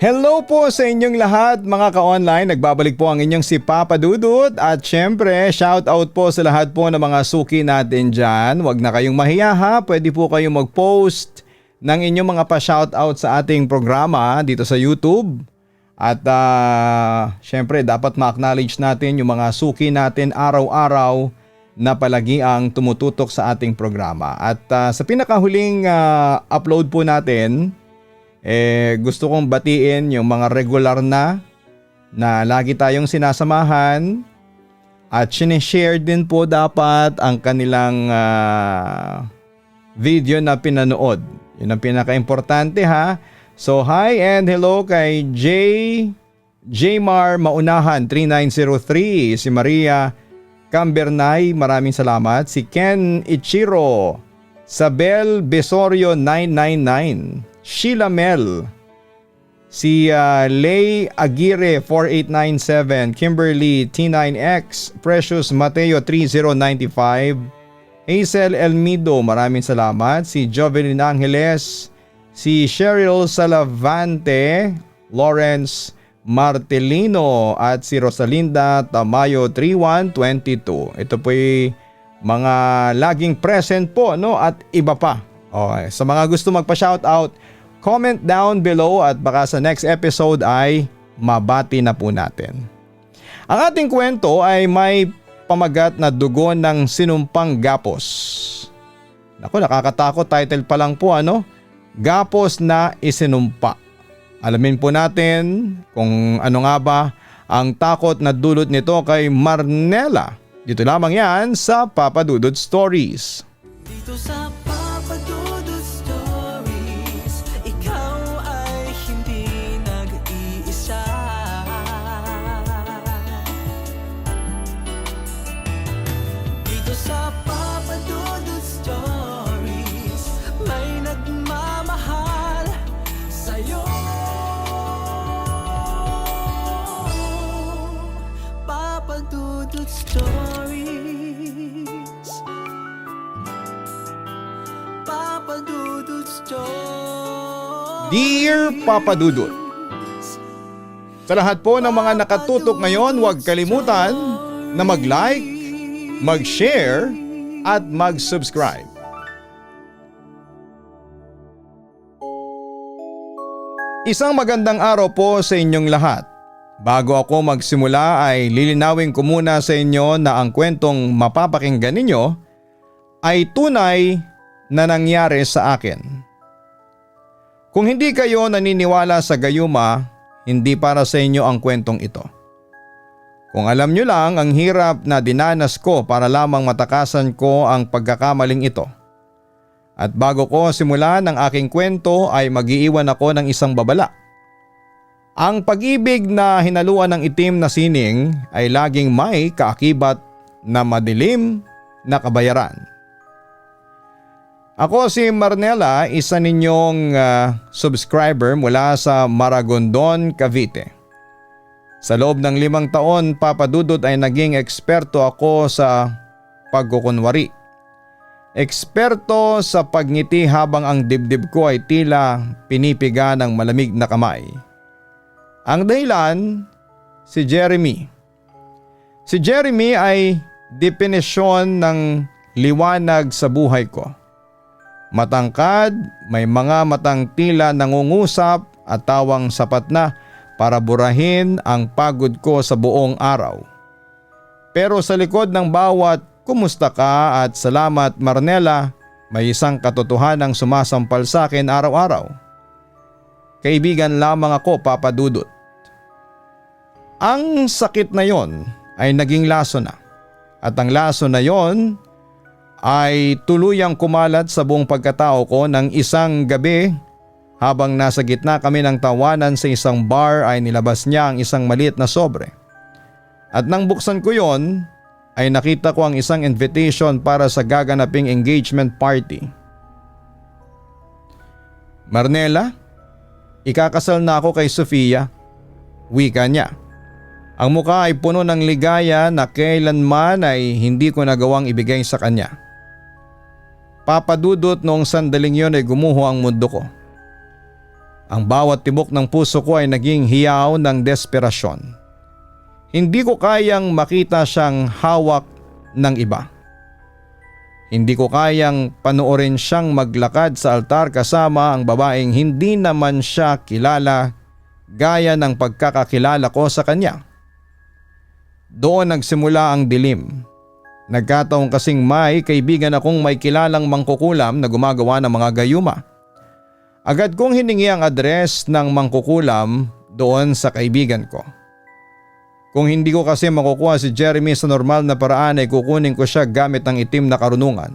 Hello po sa inyong lahat mga ka-online. Nagbabalik po ang inyong si Papa Dudut at syempre shout out po sa lahat po ng mga suki natin dyan. Huwag na kayong mahiya ha, pwede po kayong mag-post ng inyong mga pa-shout out sa ating programa dito sa YouTube. At syempre dapat ma-acknowledge natin yung mga suki natin araw-araw na palagi ang tumututok sa ating programa. At sa pinakahuling upload po natin, gusto kong batiin yung mga regular na lagi tayong sinasamahan at sinishare din po dapat ang kanilang video na pinanood. Yun ang pinaka-importante ha. So hi and hello kay Jmar Maunahan 3903, si Maria Cambernay, maraming salamat. Si Ken Ichiro, Sabel Besorio 999, Sheila Mel, si Lay Aguirre 4897, Kimberly T9X, Precious Mateo 3095, Hazel Elmido, maraming salamat. Si Jovelyn Angeles, si Cheryl Salavante, Lawrence Martelino at si Rosalinda Tamayo 3122. Ito po'y mga laging present po at iba pa. Okay, sa mga gusto magpa-shoutout, comment down below at baka sa next episode ay mabati na po natin. Ang ating kwento ay may pamagat na dugo ng sinumpang gapos. Naku, nakakatakot title pa lang po Gapos na isinumpa. Alamin po natin kung ano nga ba ang takot na dulot nito kay Marnella. Dito lamang yan sa Papa Dudut Stories. Dito sa Papa Dudut Stories, ikaw ay hindi nag-iisa. Dito sa Papa Dudut Stories, may nagmamahal sa'yo. Papa Dudut Stories, Papa Dudut Stories. Dear Papa Dudut, sa lahat po ng mga nakatutok ngayon, huwag kalimutan na mag-like, mag-share at mag-subscribe. Isang magandang araw po sa inyong lahat. Bago ako magsimula ay lilinawin ko muna sa inyo na ang kwentong mapapakinggan ninyo ay tunay na nangyari sa akin. Kung hindi kayo naniniwala sa gayuma, hindi para sa inyo ang kwentong ito. Kung alam nyo lang ang hirap na dinanas ko para lamang matakasan ko ang pagkakamaling ito. At bago ko simulan ang aking kwento ay mag-iiwan ako ng isang babala. Ang pag-ibig na hinaluan ng itim na sining ay laging may kaakibat na madilim na kabayaran. Ako si Marnella, isa ninyong subscriber mula sa Maragondon, Cavite. Sa loob ng 5 taon, Papa Dudut, ay naging eksperto ako sa pagkukunwari. Eksperto sa pagngiti habang ang dibdib ko ay tila pinipiga ng malamig na kamay. Ang dahilan, si Jeremy. Si Jeremy ay definisyon ng liwanag sa buhay ko. Matangkad, may mga matang tila nangungusap at tawang sapat na para burahin ang pagod ko sa buong araw. Pero sa likod ng bawat kumusta ka at salamat Marnella, may isang katotohanang sumasampal sa akin araw-araw. Kaibigan lamang ako, Papa Dudut. Ang sakit na yon ay naging laso na. At ang laso na yon ay tuluyang kumalat sa buong pagkatao ko ng isang gabi. Habang nasa gitna kami ng tawanan sa isang bar ay nilabas niya ang isang maliit na sobre. At nang buksan ko yon ay nakita ko ang isang invitation para sa gaganaping engagement party. Marnella, ikakasal na ako kay Sofia, wika niya. Ang mukha ay puno ng ligaya na kailanman ay hindi ko nagawang ibigay sa kanya. Papa Dudut, noong sandaling yon ay gumuho ang mundo ko. Ang bawat tibok ng puso ko ay naging hiyaw ng desperasyon. Hindi ko kayang makita siyang hawak ng iba. Hindi ko kayang panoorin siyang maglakad sa altar kasama ang babaeng hindi naman siya kilala gaya ng pagkakakilala ko sa kanya. Doon nagsimula ang dilim. Nagkataon kasing may kaibigan akong may kilalang mangkukulam na gumagawa ng mga gayuma. Agad kong hiningi ang address ng mangkukulam doon sa kaibigan ko. Kung hindi ko kasi makukuha si Jeremy sa normal na paraan ay kukunin ko siya gamit ang itim na karunungan.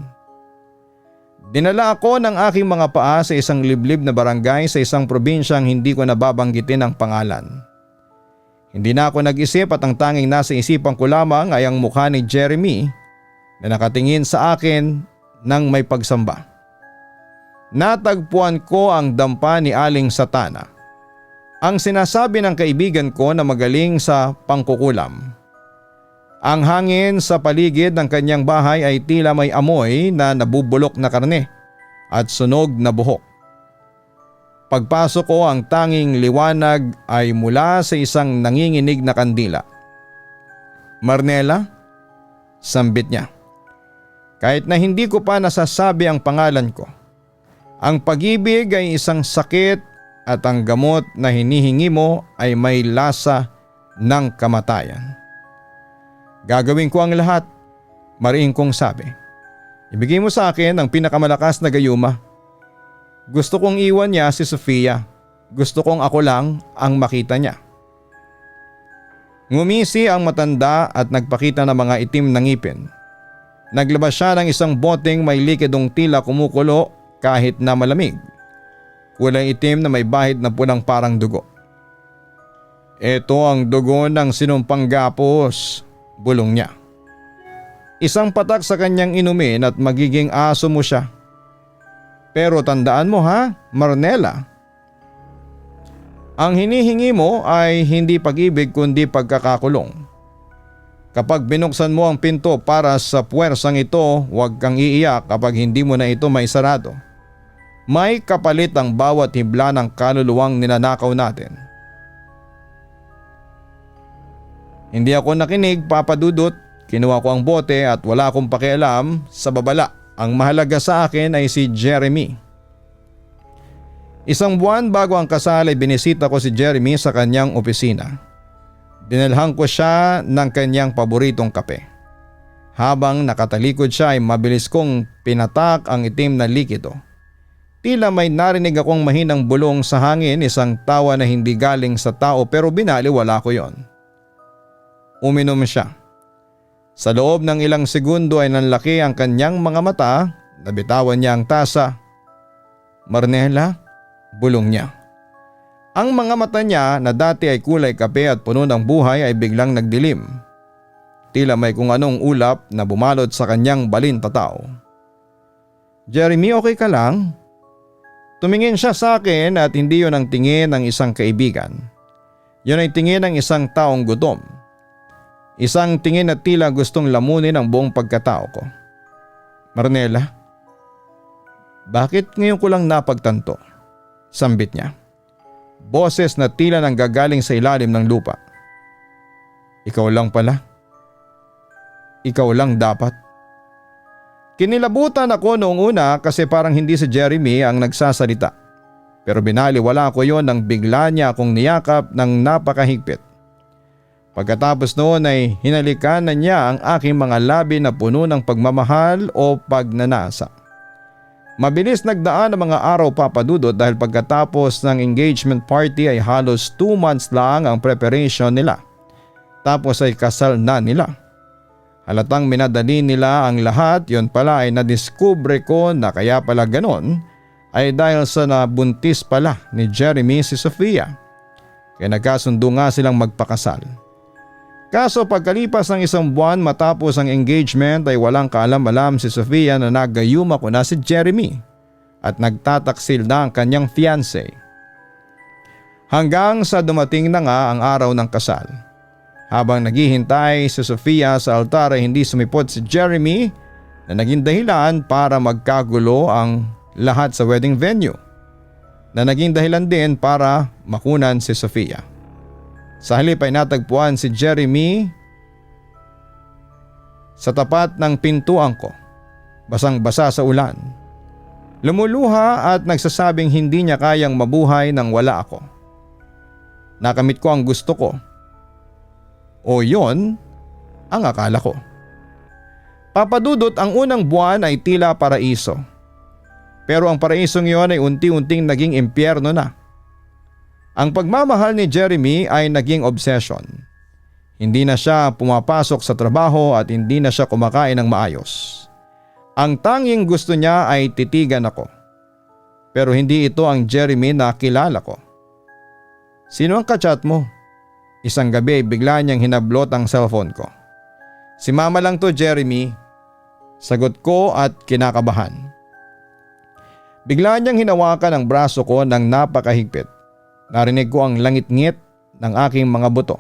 Dinala ako ng aking mga paa sa isang liblib na barangay sa isang probinsyang hindi ko nababanggitin ang pangalan. Hindi na ako nag-isip at ang tanging nasa isipan ko lamang ay ang mukha ni Jeremy na nakatingin sa akin ng may pagsamba. Natagpuan ko ang dampa ni Aling Satana. Ang sinasabi ng kaibigan ko na magaling sa pangkukulam. Ang hangin sa paligid ng kanyang bahay ay tila may amoy na nabubulok na karne at sunog na buhok. Pagpasok ko ang tanging liwanag ay mula sa isang nanginginig na kandila. "Marnela?" sambit niya. Kahit na hindi ko pa nasasabi ang pangalan ko. Ang pag-ibig ay isang sakit at ang gamot na hinihingi mo ay may lasa ng kamatayan. "Gagawin ko ang lahat," mariin kong sabi. "Ibigay mo sa akin ang pinakamalakas na gayuma. Gusto kong iwan niya si Sofia. Gusto kong ako lang ang makita niya." Ngumisi ang matanda at nagpakita ng mga itim na ngipin. Naglabas siya ng isang boteng may likidong tila kumukulo kahit na malamig. Kulay itim na may bahid na pulang parang dugo. "Ito ang dugo ng sinumpang gapos," bulong niya. "Isang patak sa kanyang inumin at magiging aso mo siya. Pero tandaan mo ha, Marnela. Ang hinihingi mo ay hindi pag-ibig kundi pagkakakulong. Kapag binuksan mo ang pinto para sa puwersang ito, huwag kang iiyak kapag hindi mo na ito may sarado. May kapalit ang bawat hibla ng kaluluwang ninanakaw natin." Hindi ako nakinig, Papa Dudut. Kinuha ko ang bote at wala akong pakialam sa babala. Ang mahalaga sa akin ay si Jeremy. Isang buwan bago ang kasal ay binisita ko si Jeremy sa kanyang opisina. Dinalhan ko siya ng kanyang paboritong kape. Habang nakatalikod siya ay mabilis kong pinatak ang itim na likido. Tila may narinig akong mahinang bulong sa hangin, isang tawa na hindi galing sa tao pero binaliwala ko yon. Uminom siya. Sa loob ng ilang segundo ay nanlaki ang kanyang mga mata, nabitawan niya ang tasa. "Marnela?" bulong niya. Ang mga mata niya na dati ay kulay kape at puno ng buhay ay biglang nagdilim. Tila may kung anong ulap na bumalot sa kanyang balintataw. "Jeremy, okay ka lang?" Tumingin siya sa akin at hindi yon ang tingin ng isang kaibigan. Yon ay tingin ng isang taong gutom. Isang tingin na tila gustong lamunin ang buong pagkatao ko. "Marnela, bakit ngayon ko lang napagtanto?" sambit niya. Boses na tila nanggagaling sa ilalim ng lupa. "Ikaw lang pala. Ikaw lang dapat." Kinilabutan ako noong una kasi parang hindi si Jeremy ang nagsasalita. Pero binaliwala ko yon nang bigla niya akong niyakap ng napakahigpit. Pagkatapos noon ay hinalikan na niya ang aking mga labi na puno ng pagmamahal o pagnanasa. Mabilis nagdaan ang mga araw, Papa Dudut, dahil pagkatapos ng engagement party ay halos 2 months lang ang preparation nila. Tapos ay kasal na nila. Halatang minadali nila ang lahat, yon pala ay nadiskubre ko na kaya pala ganon ay dahil sa nabuntis pala ni Jeremy si Sofia. Kaya nagkasundo nga silang magpakasal. Kaso pagkalipas ng 1 buwan matapos ang engagement ay walang kaalam-alam si Sofia na nagayuma ko na si Jeremy at nagtataksil na ang kanyang fiancé. Hanggang sa dumating na nga ang araw ng kasal. Habang naghihintay si Sofia sa altar ay hindi sumipot si Jeremy na naging dahilan para magkagulo ang lahat sa wedding venue. na naging dahilan din para makunan si Sofia. Sa halip ay natagpuan si Jeremy sa tapat ng pintuan ko, basang-basa sa ulan. Lumuluha at nagsasabing hindi niya kayang mabuhay nang wala ako. Nakamit ko ang gusto ko. O yon ang akala ko. Papadudot, ang unang buwan ay tila paraiso. Pero ang paraisong yon ay unti-unting naging impyerno na. Ang pagmamahal ni Jeremy ay naging obsession. Hindi na siya pumapasok sa trabaho at hindi na siya kumakain ng maayos. Ang tanging gusto niya ay titigan ako. Pero hindi ito ang Jeremy na kilala ko. Sino ang kachat mo? Isang gabi bigla niyang hinablot ang cellphone ko. Si mama lang to, Jeremy. Sagot ko at kinakabahan. Bigla niyang hinawakan ang braso ko ng napakahigpit. Narinig ko ang langit-ngit ng aking mga buto.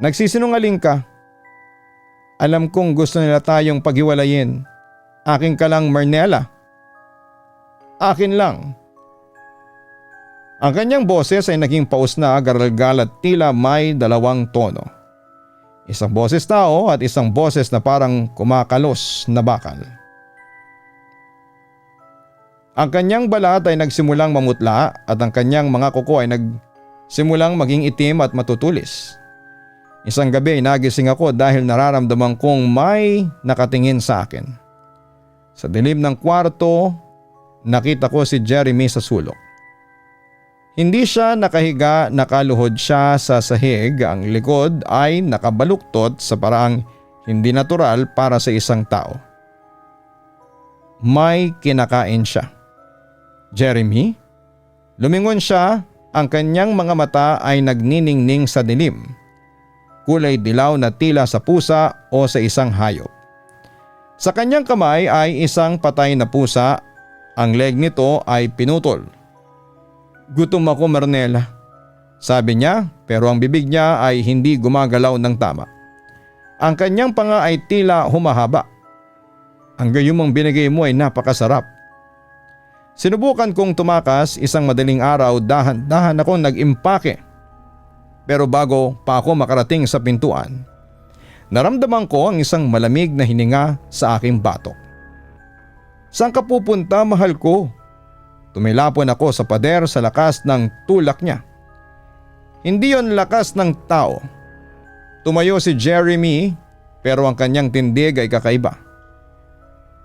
Nagsisinungaling ka. Alam kong gusto nila tayong paghiwalayin. Akin ka lang, Mernela. Akin lang. Ang kanyang boses ay naging paus na, garalgal at tila may dalawang tono. Isang boses tao at isang boses na parang kumakalos na bakal. Ang kanyang balat ay nagsimulang mamutla at ang kanyang mga kuko ay nagsimulang maging itim at matutulis. Isang gabi ay nagising ako dahil nararamdaman kong may nakatingin sa akin. Sa dilim ng kwarto, nakita ko si Jeremy sa sulok. Hindi siya nakahiga, nakaluhod siya sa sahig, ang likod ay nakabaluktot sa paraang hindi natural para sa isang tao. May kinakain siya. Jeremy? Lumingon siya, ang kanyang mga mata ay nagniningning sa dilim. Kulay dilaw na tila sa pusa o sa isang hayop. Sa kanyang kamay ay isang patay na pusa, ang leg nito ay pinutol. Gutom ako, Mernela. Sabi niya, pero ang bibig niya ay hindi gumagalaw ng tama. Ang kanyang panga ay tila humahaba. Ang gayumang binigay mo ay napakasarap. Sinubukan kong tumakas, isang madaling araw dahan-dahan akong nag-impake. Pero bago pa ako makarating sa pintuan, naramdaman ko ang isang malamig na hininga sa aking batok. Saan ka pupunta, mahal ko? Tumilapon ako sa pader sa lakas ng tulak niya. Hindi yon lakas ng tao. Tumayo si Jeremy pero ang kanyang tindig ay kakaiba.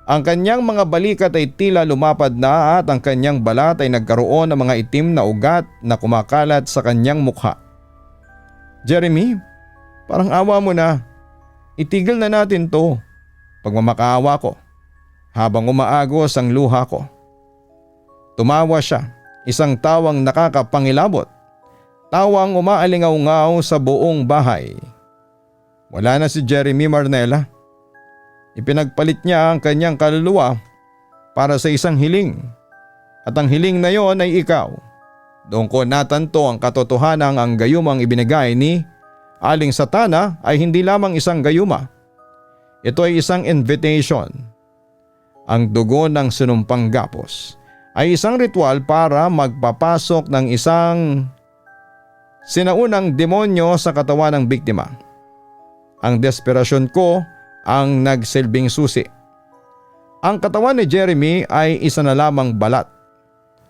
Ang kanyang mga balikat ay tila lumapad na at ang kanyang balat ay nagkaroon ng mga itim na ugat na kumakalat sa kanyang mukha. Jeremy, parang awa mo na. Itigil na natin to. Pagmamakaawa ko habang umaagos ang luha ko. Tumawa siya, isang tawang nakakapangilabot. Tawang umaalingaw-ngaw sa buong bahay. Wala na si Jeremy, Mernela. Ipinagpalit niya ang kanyang kaluluwa para sa isang hiling. At ang hiling na yon ay ikaw. Doon ko natanto ang katotohanan, ang gayumang ibinigay ni Aling Satana ay hindi lamang isang gayuma. Ito ay isang invitation. Ang dugo ng sinumpang gapos ay isang ritual para magpapasok ng isang sinaunang demonyo sa katawan ng biktima. Ang desperasyon ko ang nagsilbing susi. Ang katawan ni Jeremy ay isa na lamang balat.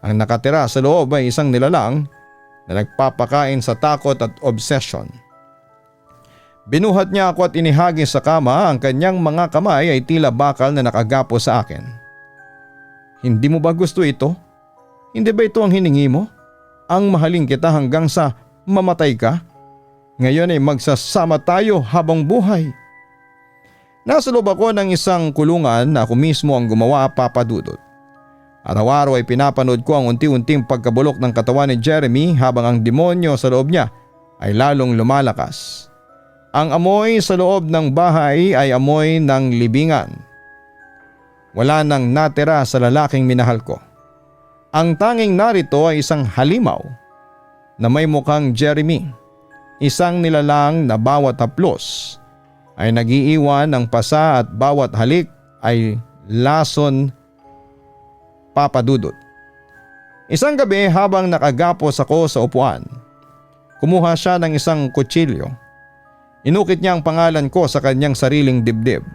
Ang nakatira sa loob ay isang nilalang na nagpapakain sa takot at obsession. Binuhat niya ako at inihagis sa kama, ang kanyang mga kamay ay tila bakal na nakagapo sa akin. Hindi mo ba gusto ito? Hindi ba ito ang hiningi mo? Ang mahalin kita hanggang sa mamatay ka? Ngayon ay magsasama tayo habang buhay. Nasa loob ako ng isang kulungan na ako mismo ang gumawa, Papa Dudut. Araw-araw ay pinapanood ko ang unti-unting pagkabulok ng katawan ni Jeremy habang ang demonyo sa loob niya ay lalong lumalakas. Ang amoy sa loob ng bahay ay amoy ng libingan. Wala nang natira sa lalaking minahal ko. Ang tanging narito ay isang halimaw na may mukhang Jeremy. Isang nilalang na bawat haplos ay nagiiwan ng pasa at bawat halik ay lason, Papa Dudut. Isang gabi habang nakagapos ako sa upuan, kumuha siya ng isang kutsilyo. Inukit niya ang pangalan ko sa kanyang sariling dibdib.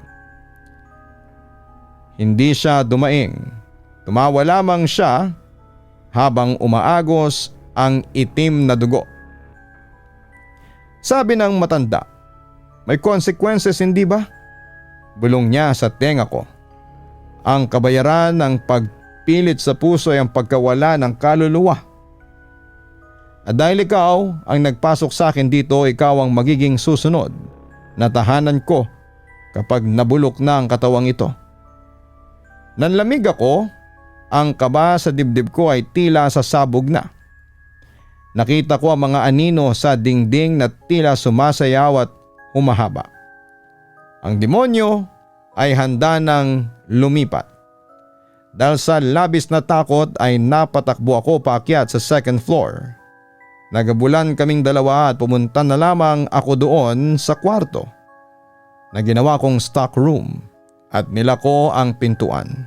Hindi siya dumaing. Tumawa lamang siya habang umaagos ang itim na dugo. Sabi ng matanda, "May consequences, hindi ba?" Bulong niya sa tenga ko. Ang kabayaran ng pagpilit sa puso ay ang pagkawala ng kaluluwa. At dahil ikaw ang nagpasok sa akin dito, ikaw ang magiging susunod na tahanan ko kapag nabulok na ang katawang ito. Nanlamig ako, ang kaba sa dibdib ko ay tila sasabog na. Nakita ko ang mga anino sa dingding na tila sumasayaw at humahaba. Ang demonyo ay handa ng lumipat. Dahil sa labis na takot ay napatakbo ako paakyat sa second floor. Nagabulan kaming dalawa at pumunta na lamang ako doon sa kwarto na ginawa kong stock room at nilako ang pintuan.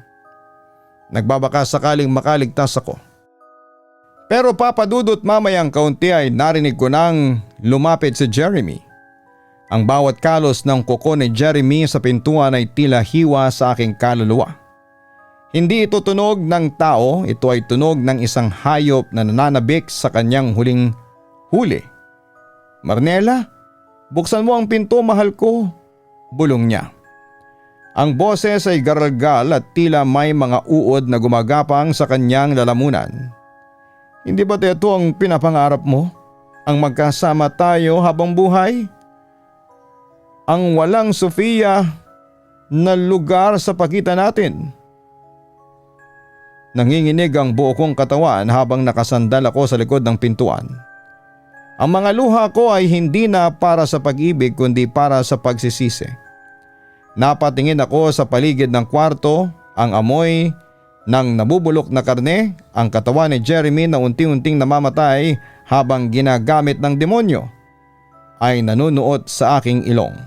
Nagbabaka sakaling makaligtas ako. Pero papadudot mamayang kaunti ay narinig ko nang lumapit si Jeremy. Ang bawat kalos ng kuko ni Jeremy sa pintuan ay tila hiwa sa aking kaluluwa. Hindi ito tunog ng tao, ito ay tunog ng isang hayop na nananabik sa kanyang huling huli. "Marnela, buksan mo ang pinto, mahal ko," bulong niya. Ang boses ay garalgal at tila may mga uod na gumagapang sa kanyang lalamunan. "Hindi ba ito ang pinapangarap mo? Ang magkasama tayo habang buhay? Ang walang Sofia na lugar sa pagitan natin?" Nanginginig ang buo kong katawan habang nakasandal ako sa likod ng pintuan. Ang mga luha ko ay hindi na para sa pag-ibig kundi para sa pagsisisi. Napatingin ako sa paligid ng kwarto, ang amoy ng nabubulok na karne, ang katawan ni Jeremy na unti-unting namamatay habang ginagamit ng demonyo ay nanunuot sa aking ilong.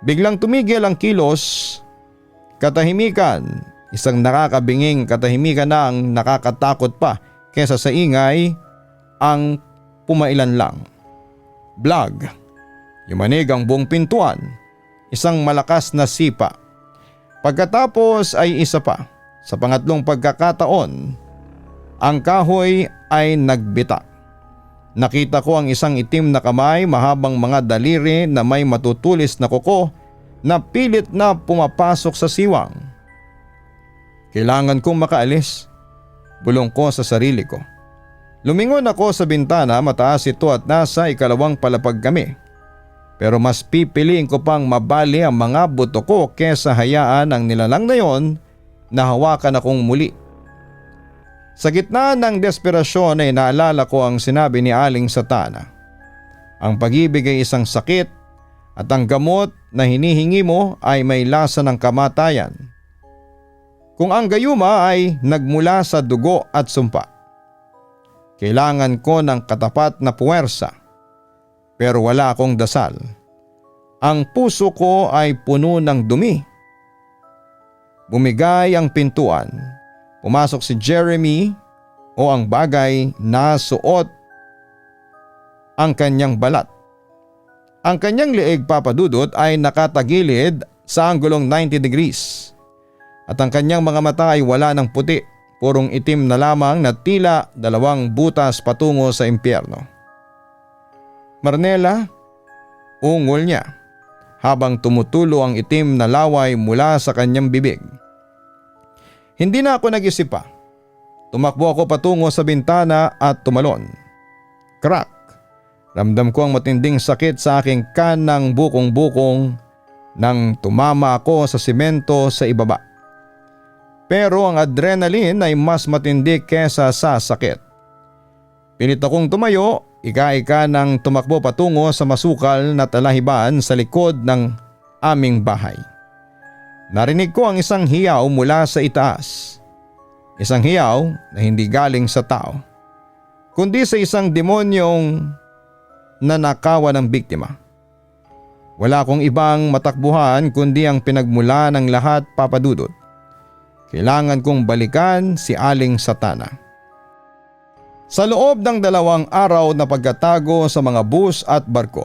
Biglang tumigil ang kilos, katahimikan, isang nakakabinging katahimikan na ang nakakatakot pa kesa sa ingay ang pumailan lang. Blag, yumanig ang buong pintuan, isang malakas na sipa. Pagkatapos ay isa pa. Sa pangatlong pagkakataon, ang kahoy ay nagbita. Nakita ko ang isang itim na kamay, mahabang mga daliri na may matutulis na kuko na pilit na pumapasok sa siwang. Kailangan kong makaalis, bulong ko sa sarili ko. Lumingon ako sa bintana, mataas ito at nasa ikalawang palapag kami. Pero mas pipiliin ko pang mabali ang mga buto ko kesa hayaan ang nilalang na yon na hawakan akong muli. Sa gitna ng desperasyon ay naalala ko ang sinabi ni Aling Satana. Ang pag-ibig ay isang sakit at ang gamot na hinihingi mo ay may lasa ng kamatayan. Kung ang gayuma ay nagmula sa dugo at sumpa. Kailangan ko ng katapat na puwersa. Pero wala akong dasal. Ang puso ko ay puno ng dumi. Bumigay ang pintuan. Pumasok si Jeremy o ang bagay na suot ang kanyang balat. Ang kanyang leeg, papadudot, ay nakatagilid sa anggulong 90 degrees. At ang kanyang mga mata ay wala ng puti, purong itim na lamang na tila dalawang butas patungo sa impyerno. "Marnela," ungol niya habang tumutulo ang itim na laway mula sa kanyang bibig. Hindi na ako nag-isip pa. Tumakbo ako patungo sa bintana at tumalon. Crack! Ramdam ko ang matinding sakit sa aking kanang bukong-bukong nang tumama ako sa simento sa ibaba. Pero ang adrenaline ay mas matindi kesa sa sakit. Pilit akong tumayo, ika-ika nang tumakbo patungo sa masukal na talahiban sa likod ng aming bahay. Narinig ko ang isang hiyaw mula sa itaas. Isang hiyaw na hindi galing sa tao, kundi sa isang demonyong nanakawan ng biktima. Wala akong ibang matakbuhan kundi ang pinagmula ng lahat, papadudot. Kailangan kong balikan si Aling Satana. Sa loob ng 2 araw na pagkatago sa mga bus at barko,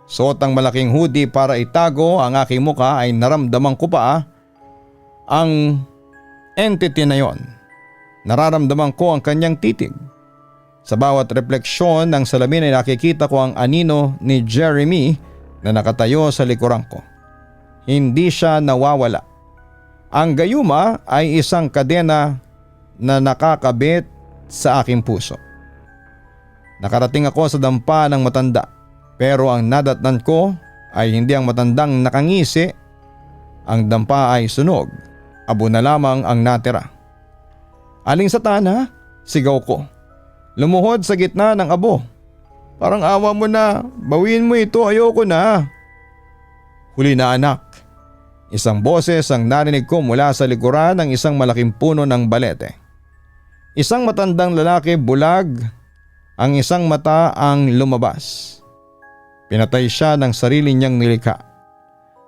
suot ang malaking hoodie para itago ang aking muka ay naramdaman ko pa ang entity na yon. Nararamdaman ko ang kanyang titig. Sa bawat refleksyon ng salamin ay nakikita ko ang anino ni Jeremy na nakatayo sa likuran ko. Hindi siya nawawala. Ang gayuma ay isang kadena na nakakabit sa aking puso. Nakarating ako sa dampa ng matanda, pero ang nadatnan ko ay hindi ang matandang nakangisi. Ang dampa ay sunog. Abo na lamang ang natira. "Aling Satana?" sigaw ko. Lumuhod sa gitna ng abo. "Parang awa mo na, bawiin mo ito, ayoko na." "Huli na anak." Isang boses ang narinig ko mula sa likuran ng isang malaking puno ng balete. Isang matandang lalaki, bulag, ang isang mata ang lumabas. Pinatay siya ng sarili niyang nilikha.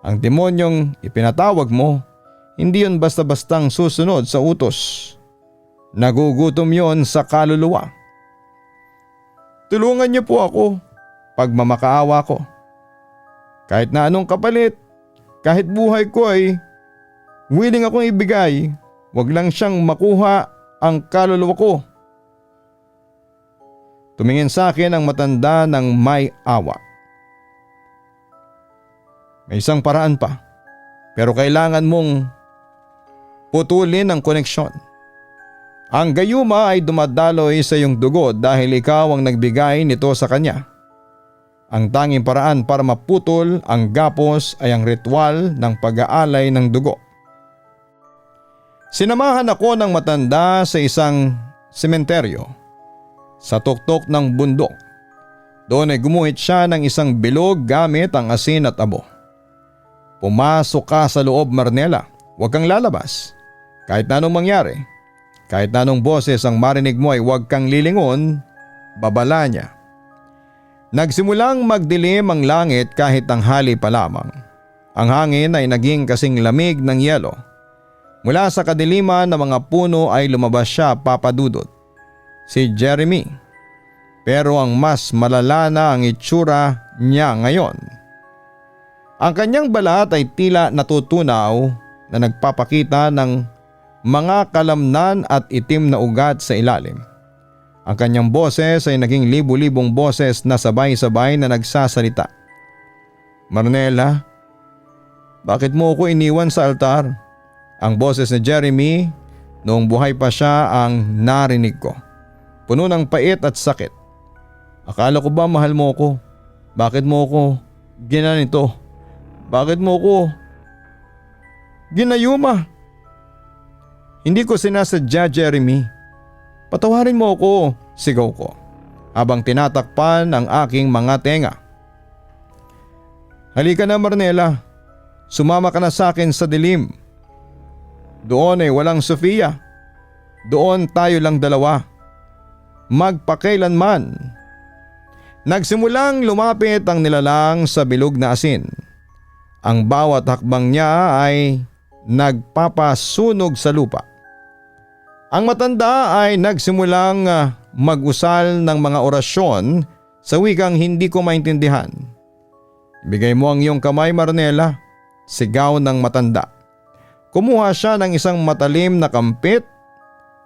Ang demonyong ipinatawag mo, hindi yon basta-bastang susunod sa utos. Nagugutom yon sa kaluluwa. "Tulungan niyo po ako," pagmamakaawa ko. "Kahit na anong kapalit, kahit buhay ko ay willing akong ibigay, wag lang siyang makuha ang kaluluwa ko." Tumingin sa akin ang matanda ng may awa. "May isang paraan pa, pero kailangan mong putulin ang koneksyon. Ang gayuma ay dumadaloy sa iyong dugo dahil ikaw ang nagbigay nito sa kanya. Ang tanging paraan para maputol ang gapos ay ang ritual ng pag-aalay ng dugo." Sinamahan ako ng matanda sa isang sementeryo sa tuktok ng bundok. Doon ay gumuhit siya ng isang bilog gamit ang asin at abo. "Pumasok ka sa loob, Marnela. Huwag kang lalabas. Kahit na anong mangyari, kahit na anong boses ang marinig mo ay huwag kang lilingon," babala niya. Nagsimulang magdilim ang langit kahit tanghali pa lamang. Ang hangin ay naging kasing lamig ng yelo. Mula sa kadiliman ng mga puno ay lumabas siya, Papa Dudut. Si Jeremy. Pero ang mas malala na ang itsura niya ngayon. Ang kanyang balat ay tila natutunaw na nagpapakita ng mga kalamnan at itim na ugat sa ilalim. Ang kanyang boses ay naging libu-libong boses na sabay-sabay na nagsasalita. "Marnela, bakit mo ko iniwan sa altar?" Ang boses ni Jeremy noong buhay pa siya ang narinig ko. Puno ng pait at sakit. "Akala ko ba mahal mo ko? Bakit mo ko ginanito? Bakit mo ko ginayuma?" "Hindi ko sinasadya, Jeremy. Patawarin mo ako," sigaw ko habang tinatakpan ang aking mga tenga. "Halika na, Marnela. Sumama ka na sa akin sa dilim. Doon ay walang Sofia. Doon tayo lang dalawa. Magpakailanman." Nagsimulang lumapit ang nilalang sa bilog na asin. Ang bawat hakbang niya ay nagpapasunog sa lupa. Ang matanda ay nagsimulang mag-usal ng mga orasyon sa wikang hindi ko maintindihan. "Ibigay mo ang iyong kamay, Marnela," sigaw ng matanda. Kumuha siya ng isang matalim na kampit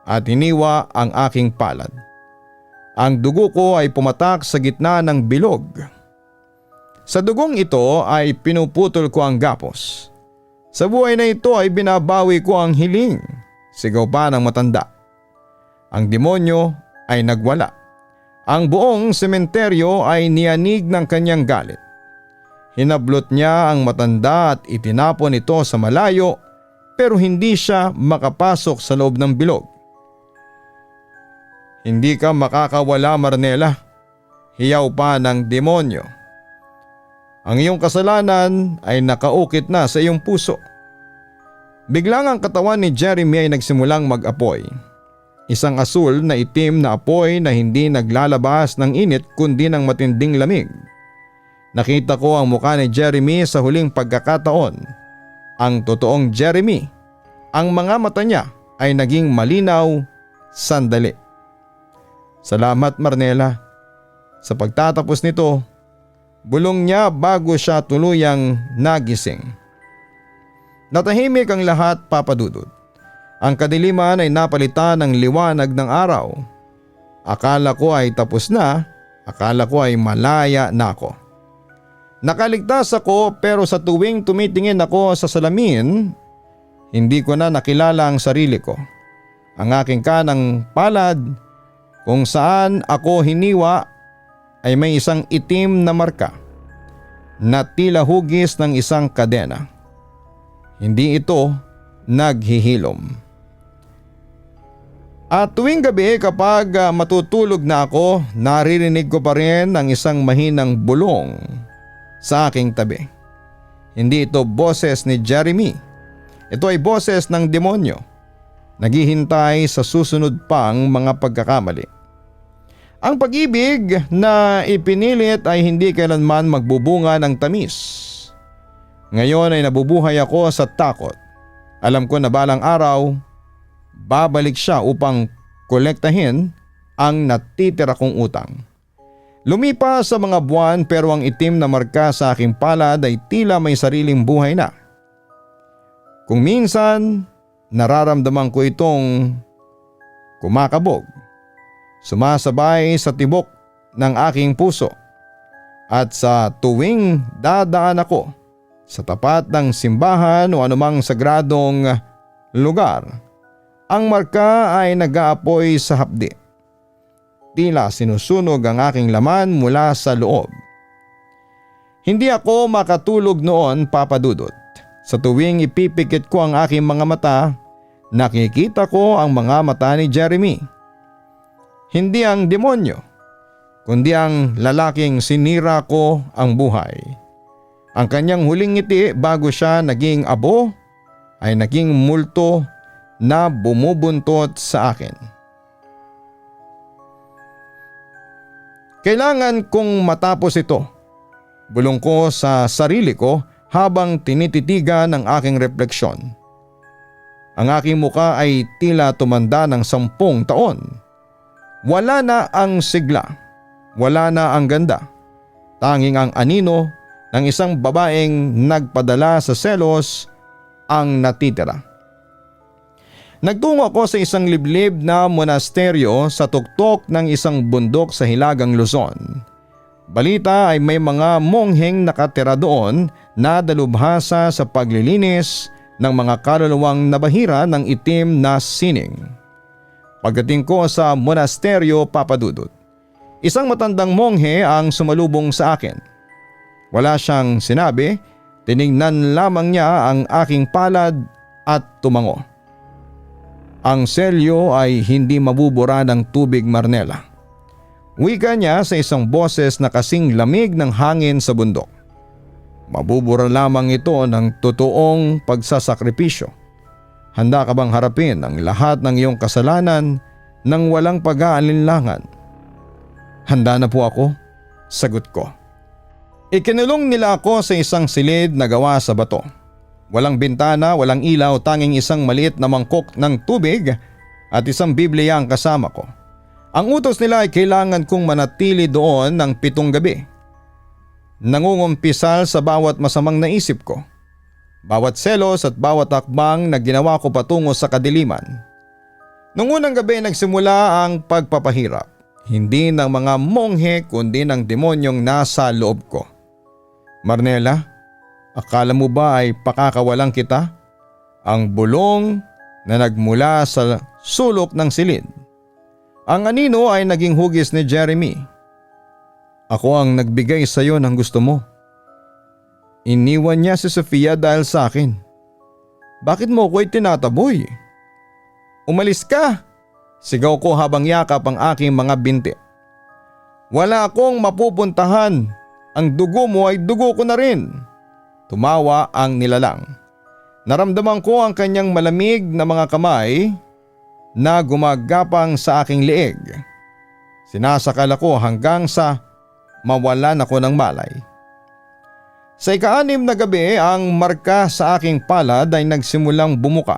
at hiniwa ang aking palad. Ang dugo ko ay pumatak sa gitna ng bilog. Sa dugong ito ay pinuputol ko ang gapos. "Sa buhay na ito ay binabawi ko ang hiling," sigaw pa ng matanda. Ang demonyo ay nagwala. Ang buong sementeryo ay niyanig ng kanyang galit. Hinablot niya ang matanda at itinapon ito sa malayo, pero hindi siya makapasok sa loob ng bilog. "Hindi ka makakawala, Marnela," hiyaw pa ng demonyo. "Ang iyong kasalanan ay nakaukit na sa iyong puso." Biglang ang katawan ni Jeremy ay nagsimulang mag-apoy. Isang asul na itim na apoy na hindi naglalabas ng init kundi ng matinding lamig. Nakita ko ang mukha ni Jeremy sa huling pagkakataon. Ang totoong Jeremy. Ang mga mata niya ay naging malinaw sandali. Salamat Marnela. Sa pagtatapos nito, bulong niya bago siya tuluyang nagising. Natahimik ang lahat, Papa Dudut. Ang kadiliman ay napalitan ng liwanag ng araw. Akala ko ay tapos na, akala ko ay malaya na ako. Nakaligtas ako pero sa tuwing tumitingin ako sa salamin, hindi ko na nakilala ang sarili ko. Ang aking kanang palad kung saan ako hiniwa ay may isang itim na marka na tila hugis ng isang kadena. Hindi ito naghihilom. At tuwing gabi kapag matutulog na ako, naririnig ko pa rin ang isang mahinang bulong sa aking tabi. Hindi ito boses ni Jeremy. Ito ay boses ng demonyo. Naghihintay sa susunod pang mga pagkakamali. Ang pag-ibig na ipinilit ay hindi kailanman magbubunga ng tamis. Ngayon ay nabubuhay ako sa takot. Alam ko na balang araw, babalik siya upang kolektahin ang natitira kong utang. Lumipas sa mga buwan pero ang itim na marka sa aking palad ay tila may sariling buhay na. Kung minsan, nararamdaman ko itong kumakabog, sumasabay sa tibok ng aking puso. At sa tuwing dadaan ako sa tapat ng simbahan o anumang sagradong lugar, ang marka ay nag-aapoy sa hapdi. Tila sinusunog ang aking laman mula sa loob. Hindi ako makatulog noon, Papa Dudut. Sa tuwing ipipikit ko ang aking mga mata, nakikita ko ang mga mata ni Jeremy. Hindi ang demonyo, kundi ang lalaking sinira ko ang buhay. Ang kanyang huling ngiti bago siya naging abo ay naging multo na bumubuntot sa akin. Kailangan kong matapos ito. Bulong ko sa sarili ko habang tinititigan ang aking refleksyon. Ang aking muka ay tila tumanda ng 10 taon. Wala na ang sigla, wala na ang ganda. Tanging ang anino ng isang babaeng nagpadala sa selos ang natitira. Nagtungo ako sa isang liblib na monasteryo sa tuktok ng isang bundok sa Hilagang Luzon. Balita ay may mga mongheng nakatira doon na dalubhasa sa paglilinis ng mga kaluluwang nabahira ng itim na sining. Pagdating ko sa monasteryo, Papa Dudut, isang matandang monghe ang sumalubong sa akin. Wala siyang sinabi, tinignan lamang niya ang aking palad at tumango. Ang selyo ay hindi mabubura ng tubig, Marnela. Wika niya sa isang boses na kasing lamig ng hangin sa bundok. Mabubura lamang ito ng totoong pagsasakripisyo. Handa ka bang harapin ang lahat ng iyong kasalanan nang walang pag-aalinlangan? Handa na po ako, sagot ko. Ikinulong nila ako sa isang silid na gawa sa bato. Walang bintana, walang ilaw, tanging isang maliit na mangkok ng tubig at isang Biblia ang kasama ko. Ang utos nila ay kailangan kong manatili doon ng 7 gabi. Nangungumpisal sa bawat masamang naisip ko. Bawat selos at bawat akbang na ginawa ko patungo sa kadiliman. Nung unang gabi nagsimula ang pagpapahirap. Hindi ng mga monghe kundi ng demonyong nasa loob ko. Marnela, akala mo ba ay pakakawalan kita? Ang bulong na nagmula sa sulok ng silid. Ang anino ay naging hugis ni Jeremy. Ako ang nagbigay sa iyo ng gusto mo. Iniwan niya si Sofia dahil sa akin. Bakit mo ako'y tinataboy? Umalis ka! Sigaw ko habang yakap ang aking mga binti. Wala akong mapupuntahan. Ang dugo mo ay dugo ko na rin. Tumawa ang nilalang. Naramdaman ko ang kanyang malamig na mga kamay na gumagapang sa aking leeg. Sinasakal ako hanggang sa mawalan ako ng malay. Sa ika-6 na gabi, ang marka sa aking palad ay nagsimulang bumuka.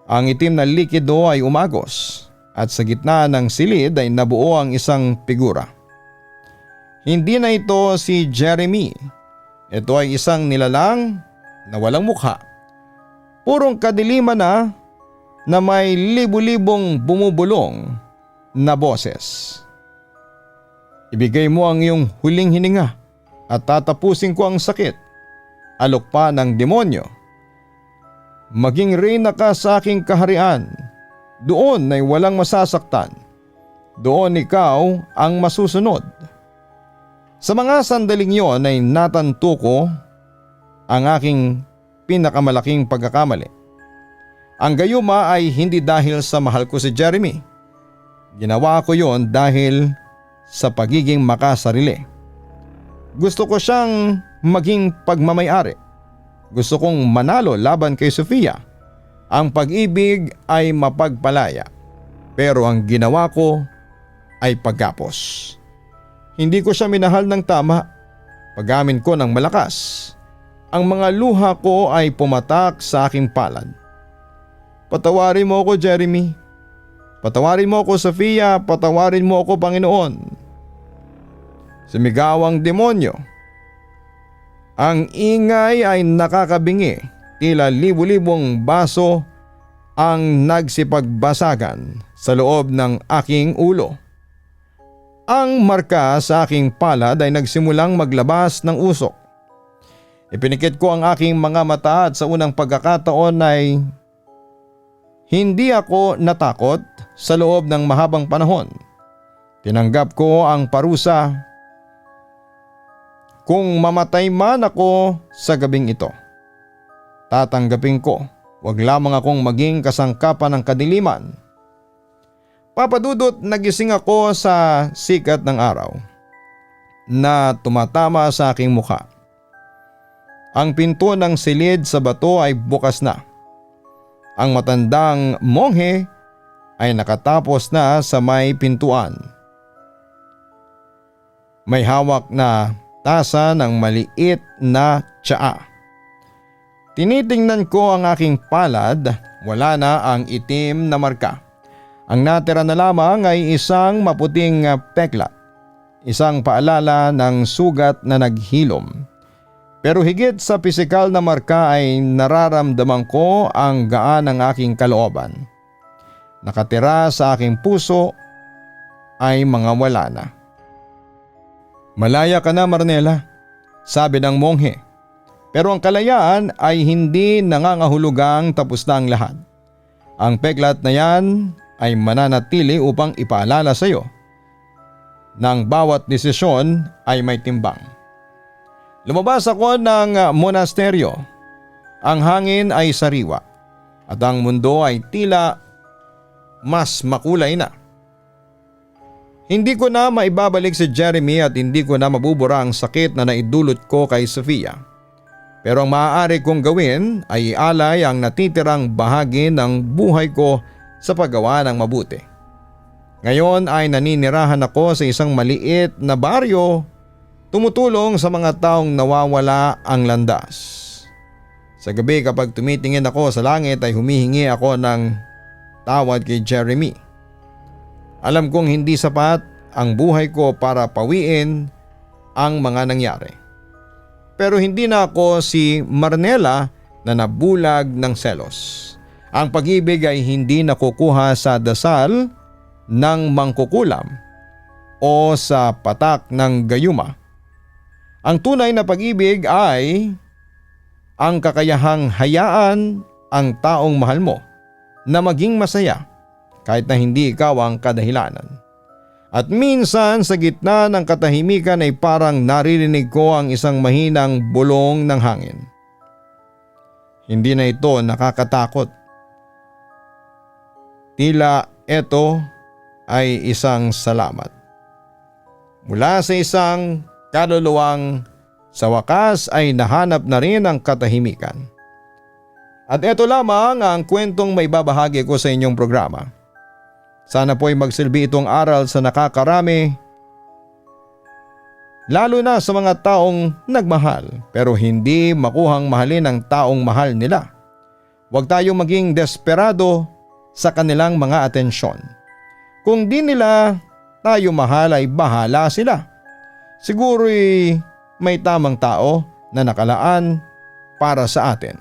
Ang itim na likido ay umagos. at sa gitna ng silid ay nabuo ang isang figura. Hindi na ito si Jeremy. Ito ay isang nilalang na walang mukha. Purong kadiliman na may libu-libong bumubulong na boses. Ibigay mo ang iyong huling hininga at tatapusin ko ang sakit. Alok pa ng demonyo. Maging reyna ka sa aking kaharian. Doon ay walang masasaktan. Doon ikaw ang masusunod. Sa mga sandaling yon ay natanto ko ang aking pinakamalaking pagkakamali. Ang gayuma ay hindi dahil sa mahal ko si Jeremy. Ginawa ko yon dahil sa pagiging makasarili. Gusto ko siyang maging pagmamayari. Gusto kong manalo laban kay Sofia. Ang pag-ibig ay mapagpalaya. Pero ang ginawa ko ay pagkapos. Hindi ko siya minahal ng tama. Pag-amin ko ng malakas. Ang mga luha ko ay pumatak sa aking palad. Patawarin mo ako, Jeremy. Patawarin mo ako, Sofia. Patawarin mo ako, Panginoon. Sumigaw ang demonyo. Ang ingay ay nakakabingi. Tila libu-libong baso ang nagsipagbasagan sa loob ng aking ulo. Ang marka sa aking palad ay nagsimulang maglabas ng usok. Ipinikit ko ang aking mga mata at sa unang pagkakataon ay hindi ako natakot sa loob ng mahabang panahon. Tinanggap ko ang parusa. Kung mamatay man ako sa gabing ito, tatanggapin ko. Huwag lamang akong maging kasangkapan ng kadiliman. Papadudot, nagising ako sa sikat ng araw na tumatama sa aking mukha. Ang pinto ng silid sa bato ay bukas na. Ang matandang monghe ay nakatapos na sa may pintuan. May hawak na tasa ng maliit na tsaa. Tinitingnan ko ang aking palad, wala na ang itim na marka. Ang natira na lamang ay isang maputing peklat, isang paalala ng sugat na naghilom. Pero higit sa pisikal na marka ay nararamdaman ko ang gaan ng aking kalooban. Nakatira sa aking puso ay mga wala na. Malaya ka na, Marnela, sabi ng monghe. Pero ang kalayaan ay hindi nangangahulugang tapos na ang lahat. Ang peklat na yan ay mananatili upang ipaalala sa iyo na ang bawat desisyon ay may timbang. Lumabas ako ng monasteryo. Ang hangin ay sariwa at ang mundo ay tila mas makulay na. Hindi ko na maibabalik si Jeremy at hindi ko na mabubura ang sakit na naidulot ko kay Sofia. Pero ang maaari kong gawin ay ialay ang natitirang bahagi ng buhay ko sa paggawa ng mabuti. Ngayon ay naninirahan ako sa isang maliit na baryo, tumutulong sa mga taong nawawala ang landas. Sa gabi kapag tumitingin ako sa langit ay humihingi ako ng tawad kay Jeremy. Alam kong hindi sapat ang buhay ko para pawiin ang mga nangyari. Pero hindi na ako si Marnela na nabulag ng selos. Ang pag-ibig ay hindi nakukuha sa dasal ng mangkukulam o sa patak ng gayuma. Ang tunay na pag-ibig ay ang kakayahang hayaan ang taong mahal mo na maging masaya kahit na hindi ikaw ang kadahilanan. At minsan sa gitna ng katahimikan ay parang naririnig ko ang isang mahinang bulong ng hangin. Hindi na ito nakakatakot. Tila ito ay isang salamat. Mula sa isang kaluluwang sa wakas ay nahanap na rin ang katahimikan. At ito lamang ang kwentong may babahagi ko sa inyong programa. Sana po'y magsilbi itong aral sa nakakarami, lalo na sa mga taong nagmahal pero hindi makuhang mahalin ang taong mahal nila. Huwag tayong maging desperado sa kanilang mga atensyon. Kung di nila tayo mahal ay bahala sila. Siguro'y may tamang tao na nakalaan para sa atin.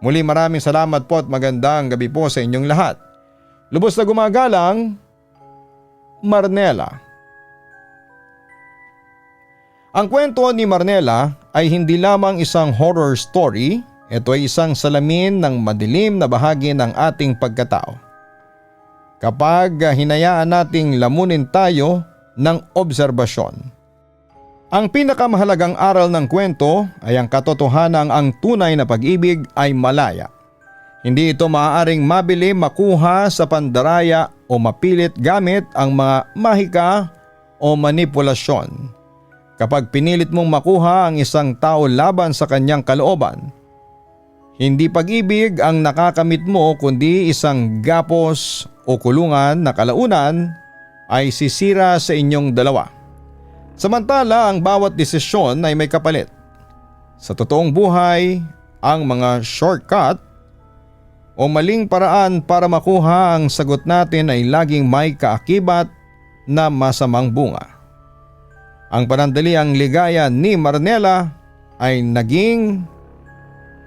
Muli maraming salamat po at magandang gabi po sa inyong lahat. Lubos na gumagalang, Marnela. Ang kwento ni Marnela ay hindi lamang isang horror story, ito ay isang salamin ng madilim na bahagi ng ating pagkatao. Kapag hinayaan nating lamunin tayo ng obserbasyon. Ang pinakamahalagang aral ng kwento ay ang katotohanang ang tunay na pag-ibig ay malaya. Hindi ito maaaring mabili, makuha sa pandaraya o mapilit gamit ang mga mahika o manipulasyon. Kapag pinilit mong makuha ang isang tao laban sa kanyang kalooban, hindi pag-ibig ang nakakamit mo kundi isang gapos o kulungan na kalaunan ay sisira sa inyong dalawa. Samantala ang bawat desisyon ay may kapalit. Sa totoong buhay, ang mga shortcut o maling paraan para makuha ang sagot natin ay laging may kaakibat na masamang bunga. Ang panandaliang ligaya ni Marnela ay naging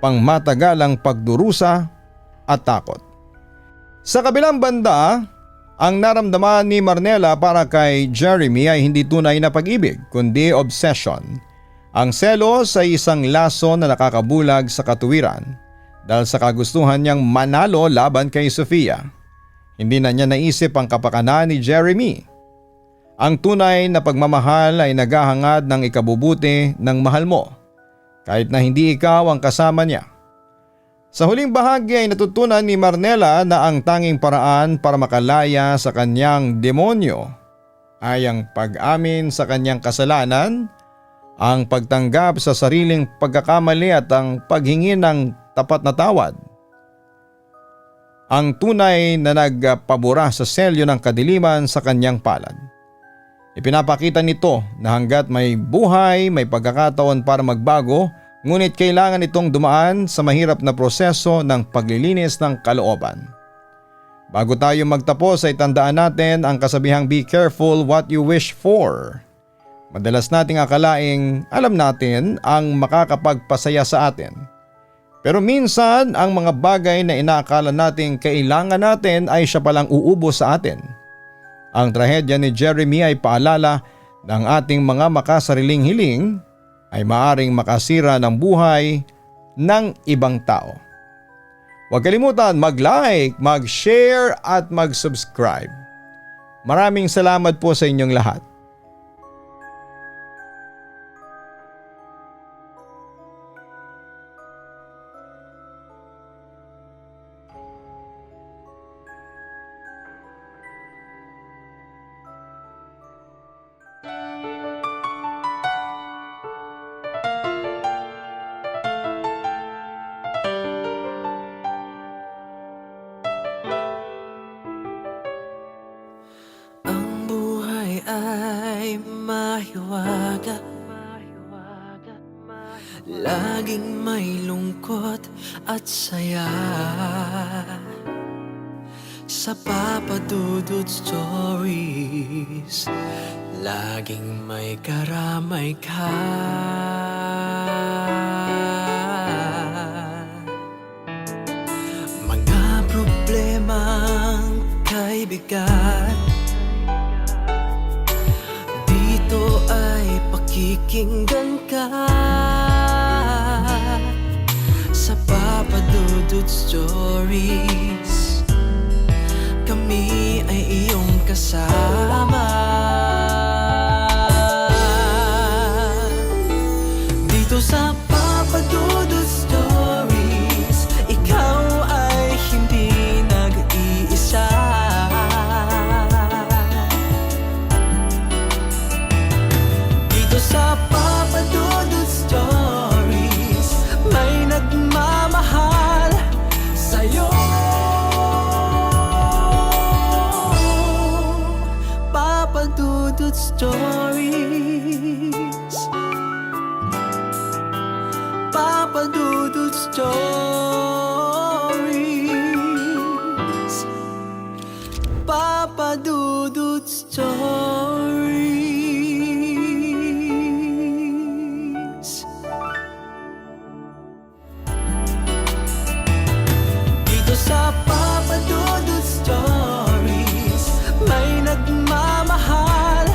pangmatagalang pagdurusa at takot. Sa kabilang banda, ang naramdaman ni Marnela para kay Jeremy ay hindi tunay na pag-ibig kundi obsession. Ang selos ay isang laso na nakakabulag sa katuwiran dahil sa kagustuhan niyang manalo laban kay Sofia. Hindi na niya naisip ang kapakanan ni Jeremy. Ang tunay na pagmamahal ay naghahangad ng ikabubuti ng mahal mo kahit na hindi ikaw ang kasama niya. Sa huling bahagi ay natutunan ni Marnela na ang tanging paraan para makalaya sa kanyang demonyo ay ang pag-amin sa kanyang kasalanan, ang pagtanggap sa sariling pagkakamali at ang paghingi ng tapat na tawad. Ang tunay na nagpabura sa selyo ng kadiliman sa kanyang palad. Ipinapakita nito na hanggat may buhay, may pagkakataon para magbago, ngunit kailangan itong dumaan sa mahirap na proseso ng paglilinis ng kalooban. Bago tayo magtapos ay tandaan natin ang kasabihang be careful what you wish for. Madalas nating akalaing alam natin ang makakapagpasaya sa atin. Pero minsan ang mga bagay na inaakala nating kailangan natin ay siya palang uubos sa atin. Ang trahedya ni Jeremy ay paalala ng ating mga makasariling hiling ay maaring makasira ng buhay ng ibang tao. Huwag kalimutan mag-like, mag-share at mag-subscribe. Maraming salamat po sa inyong lahat. Ang buhay ay mahiwaga, laging may lungkot at saya. Sa Papa Dudut Stories, laging may karamay ka. Mga problemang kay bigat, dito ay pakikinggan ka. Sa Papa Dudut Stories, kami ay iyong kasama. Dito sa Papa Dudut Stories, ikaw ay hindi nag-iisa. Dito sa Papa Dudut Stories, may nagmamahal sa'yo. Papa Dudut Stories, Papa Dudut Stories. Papa Dudut Stories. Dito sa Papa Dudut Stories, may nagmamahal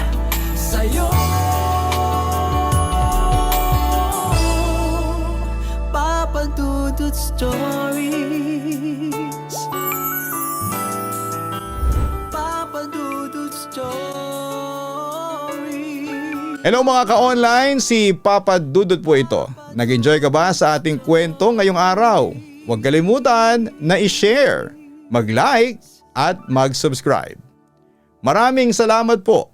sa'yo. Papa Dudut Stories. Papa Dudut Stories. Hello mga ka-online, si Papa Dudut po ito. Nag-enjoy ka ba sa ating kwento ngayong araw? Huwag kalimutan na i-share, mag-like at mag-subscribe. Maraming salamat po